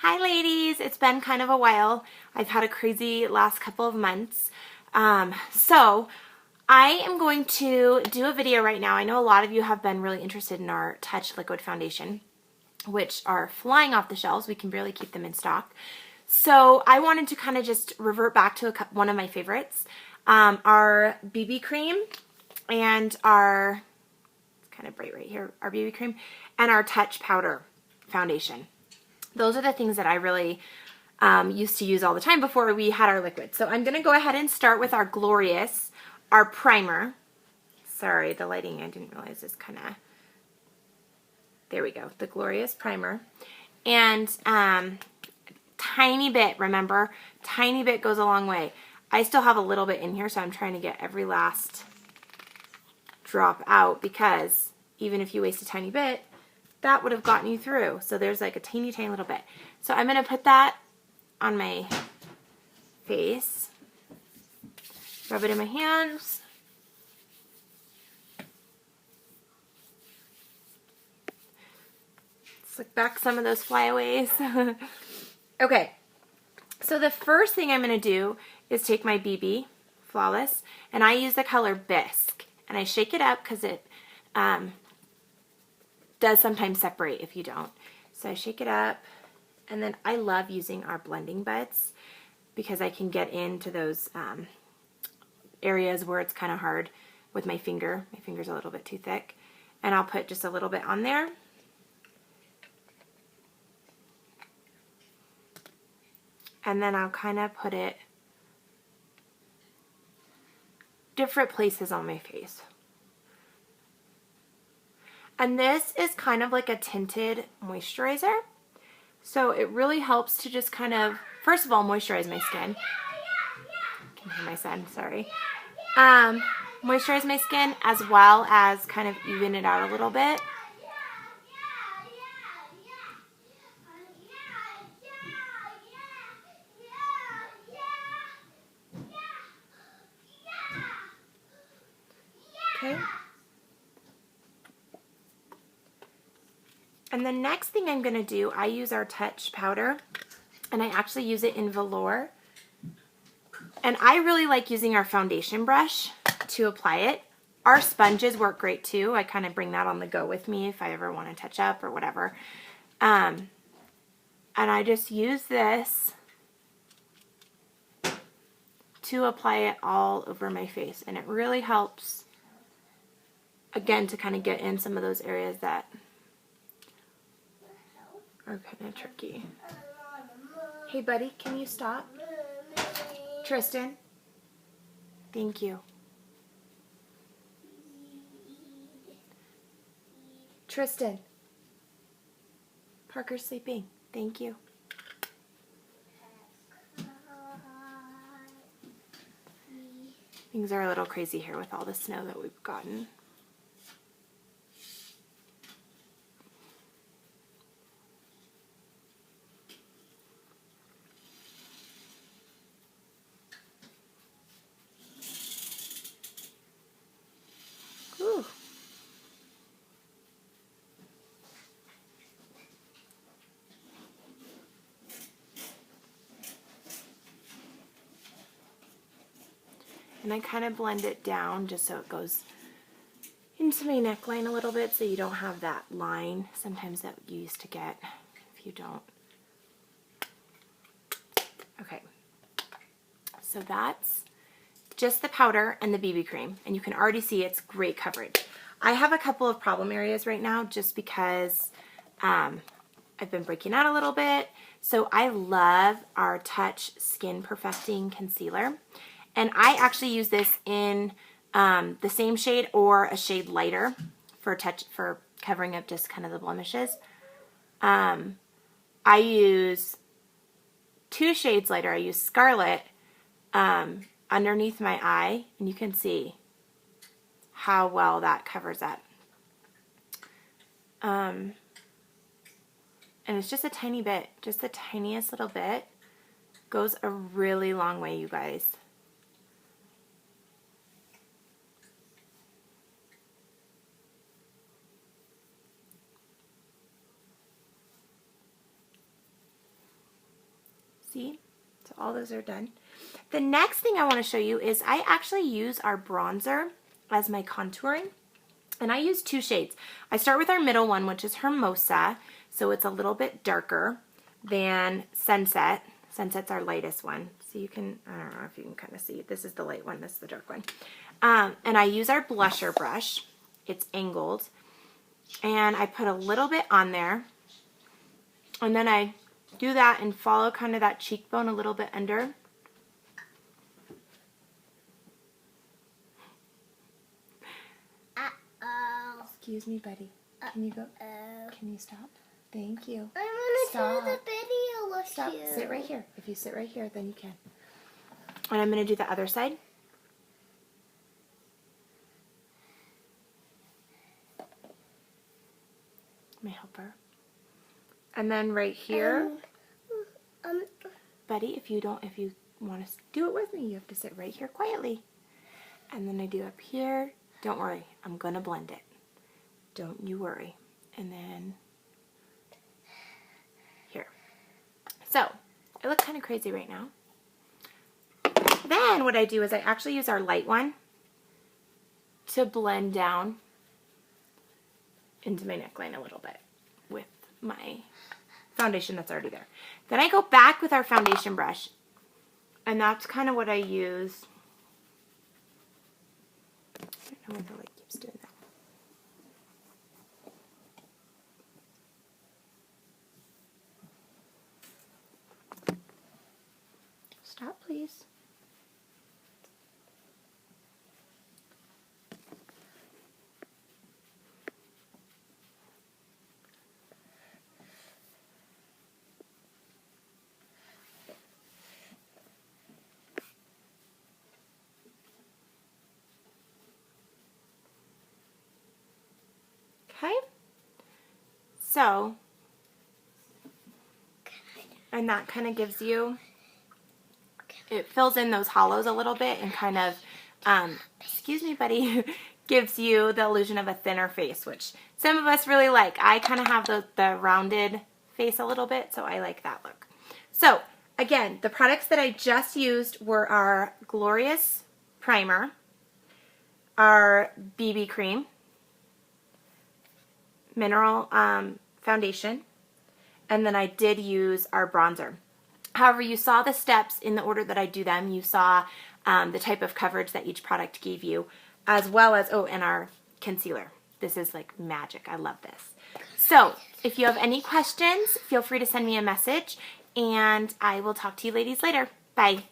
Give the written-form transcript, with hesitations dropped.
Hi ladies, it's been kind of a while. I've had a crazy last couple of months. So I am going to do a video right now. I know a lot of you have been really interested in our Touch Liquid Foundation, which are flying off the shelves. We can barely keep them in stock. So I wanted to kind of just revert back to one of my favorites, our BB cream and our, it's kind of bright right here, our BB cream and our Touch Powder Foundation. Those are the things that I really used to use all the time before we had our liquid. So I'm going to go ahead and start with our Glorious, our primer. Sorry, the lighting, I didn't realize is kind of, there we go, the Glorious primer. And tiny bit, remember, tiny bit goes a long way. I still have a little bit in here, so I'm trying to get every last drop out, because even if you waste a tiny bit, that would have gotten you through. So there's like a teeny tiny little bit. So I'm going to put that on my face, rub it in my hands. Slick back some of those flyaways. Okay, so the first thing I'm going to do is take my BB Flawless, and I use the color Bisque, and I shake it up because it does sometimes separate if you don't. So I shake it up, and then I love using our blending buds because I can get into those areas where it's kind of hard with my finger. My finger's a little bit too thick. And I'll put just a little bit on there. And then I'll kind of put it different places on my face. And this is kind of like a tinted moisturizer. So it really helps to just kind of, first of all, moisturize my skin. I can hear my son, sorry. Moisturize my skin as well as kind of even it out a little bit. Okay. And the next thing I'm going to do, I use our Touch powder, and I actually use it in velour. And I really like using our foundation brush to apply it. Our sponges work great too. I kind of bring that on the go with me if I ever want to touch up or whatever. And I just use this to apply it all over my face. And it really helps, again, to kind of get in some of those areas that are kind of tricky. Hey buddy, can you stop? Tristan? Thank you. Tristan? Parker's sleeping. Thank you. Things are a little crazy here with all the snow that we've gotten. Ooh. And I kind of blend it down just so it goes into my neckline a little bit, so you don't have that line sometimes that you used to get if you don't. Okay, so that's just the powder and the BB cream, and you can already see it's great coverage. I have a couple of problem areas right now just because I've been breaking out a little bit. So I love our Touch Skin Perfecting Concealer. And I actually use this in the same shade or a shade lighter for covering up just kind of the blemishes. I use 2 shades lighter. I use Scarlet underneath my eye, and you can see how well that covers up. And it's just a tiny bit, just the tiniest little bit. Goes a really long way, you guys. See? So all those are done. The next thing I want to show you is I actually use our bronzer as my contouring. And I use 2 shades. I start with our middle one, which is Hermosa. So it's a little bit darker than Sunset. Sunset's our lightest one. So you can, I don't know if you can kind of see. This is the light one. This is the dark one. And I use our blusher brush. It's angled. And I put a little bit on there. And then I do that and follow kind of that cheekbone a little bit under. Excuse me, buddy. Can you go? Can you stop? Thank you. I want to Stop. do the video with Stop. you. Sit right here. If you sit right here, then you can. And I'm going to do the other side. Let me help her. And then right here, buddy, if you want to do it with me, you have to sit right here quietly. And then I do up here. Don't worry, I'm going to blend it. Don't you worry. And then here. So, I look kind of crazy right now. Then what I do is I actually use our light one to blend down into my neckline a little bit with my foundation that's already there. Then I go back with our foundation brush, and that's kind of what I use. I don't know why the light keeps doing that. Stop, please. Okay, so, and that kind of gives you, it fills in those hollows a little bit and kind of, excuse me, buddy, gives you the illusion of a thinner face, which some of us really like. I kind of have the rounded face a little bit, so I like that look. So, again, the products that I just used were our Glorious Primer, our BB Cream, Mineral Foundation, and then I did use our bronzer. However, you saw the steps in the order that I do them. You saw the type of coverage that each product gave you, as well as, oh, and our concealer. This is like magic. I love this. So, if you have any questions, feel free to send me a message, and I will talk to you ladies later. Bye.